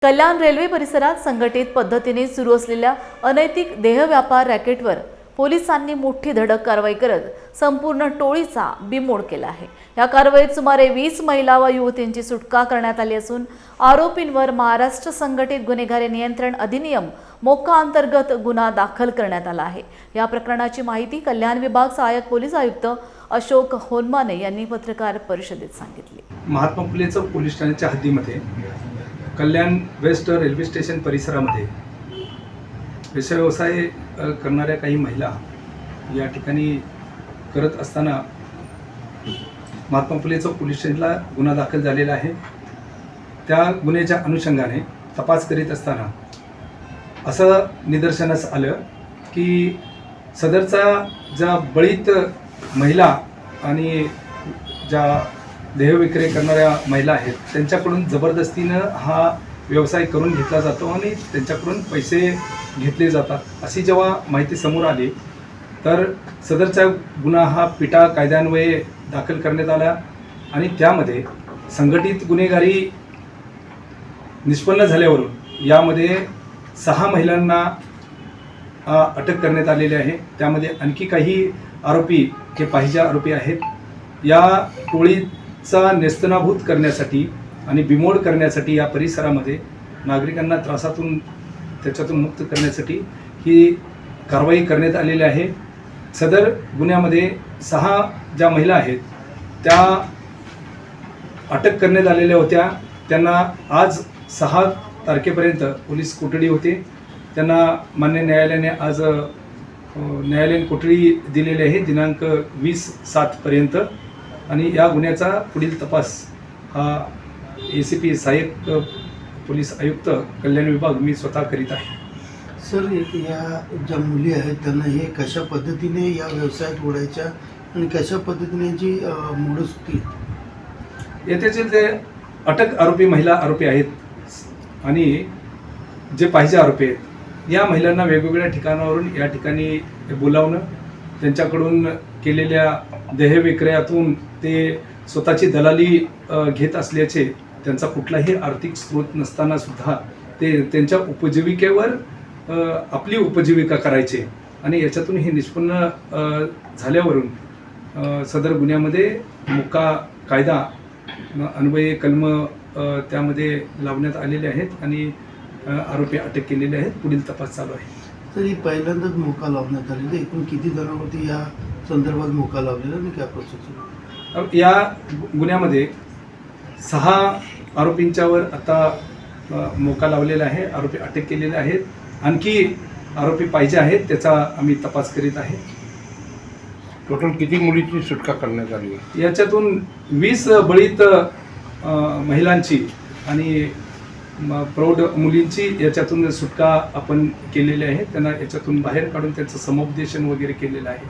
कल्याण railway परिसरात संघटित पद्धतीने सुरू असलेल्या अनैतिक देहव्यापार रॅकेटवर पोलिसांनी मोठी धडक कारवाई करत संपूर्ण टोळीचा बिमोड केला आहे। या कारवाईत सुमारे 20 महिला व युवतींची सुटका करण्यात आली असून आरोपींवर महाराष्ट्र संघटित गुन्हेगारी नियंत्रण अधिनियम मोक्का अंतर्गत गुन्हा दाखल करण्यात आला आहे। या प्रकरणाची माहिती कल्याण विभाग सहाय्यक पोलीस आयुक्त अशोक होनमाने यांनी पत्रकार परिषदेत सांगितली। महात्मा फुले पोलीस ठाण्याच्या हद्दीमध्ये कल्याण वेस्ट रेल्वे स्टेशन परिसरामध्ये व्यवसाय करणाऱ्या काही महिला या ठिकाणी करत असताना महात्मा फुले पोलीस स्टेशनला गुन्हा दाखल झालेला आहे। त्या गुन्ह्याच्या अनुषंगाने तपास करीत असताना असं निदर्शनास आलं की सदरचा ज्या बळीत महिला आणि ज्या देहविक्रय करणाऱ्या महिला आहेत त्यांच्याकडून जबरदस्तीनं हा व्यवसाय करून घेतला जातो आणि त्यांच्याकडून पैसे घेतले जातात अशी जेव्हा माहिती समोर आली तर सदरचा गुन्हा हा पिटा कायद्यान्वये दाखल करण्यात आला आणि त्यामध्ये संघटित गुन्हेगारी निष्पन्न झाल्यावरून यामध्ये 6 महिलांना अटक करण्यात आलेली आहे। त्यामध्ये आणखी काही आरोपी हे पाहिजे आरोपी आहेत। या टोळीचा नेस्तनाभूत करण्यासाठी आणि बिमोड करण्यासाठी या परिसरामध्ये नागरिकांना त्रासातून त्याच्यातून मुक्त करण्यासाठी ही कारवाई करण्यात आलेली आहे। सदर गुन्ह्यामध्ये 6 ज्या महिला आहेत त्या अटक करण्यात आलेल्या होत्या। त्यांना आज 6 तारखेपर्यंत पोलीस कोठडी होते। त्यांना मान्य न्यायालयाने आज न्यायालयीन कोठडी दिलेली आहे दिनांक 20/7 पर्यंत आणि या गुन्ह्याचा पुढील तपास हा ACP सहाय्यक पोलीस आयुक्त कल्याण विभाग मी स्वतः करीत आहे। सर, या ज्या मुली आहेत त्यांना हे कशा पद्धतीने या व्यवसायात ओढायच्या आणि कशा पद्धतीने जी मोडस होती याच्याचे जे अटक आरोपी महिला आरोपी आहेत आणि जे पाहिजे आरोपी आहेत या महिलांना वेगवेगळ्या ठिकाणावरून या ठिकाणी बोलावणं, त्यांच्याकडून केलेल्या देहविक्रयातून ते स्वतःची दलाली घेत असल्याचे, त्यांचा कुठलाही आर्थिक स्रोत नसताना सुद्धा ते त्यांच्या उपजीविकेवर आपली उपजीविका करायचे आणि याच्यातून हे निष्पन्न झाल्यावरून सदर गुन्ह्यामध्ये मोक्का कायदा अन्वये कलम त्यामध्ये लावण्यात आलेले आहेत आणि आरोपी अटक केलेले आहेत। पुढील तपास चालू आहे। तर ही पहिल्यांदाच मोका लावण्यात आलेली, एकूण किती जणांवरती या संदर्भात मोका लावलेला आणि काय प्रोसेस? या गुन्ह्यामध्ये 6 आरोपींच्यावर आता मोका लावलेला आहे, आरोपी अटक केलेले आहेत। आणखी आरोपी पाहिजे आहेत, त्याचा आम्ही तपास करीत आहे। टोटल किती मुलीची सुटका करण्यात आली? याच्यातून 20 बळीत महिलांची आणि प्रौढ मुलींची याच्यातून सुटका आपण केलेली आहे। त्यांना याच्यातून बाहेर काढून त्यांचं समुपदेशन वगैरे केलेलं आहे।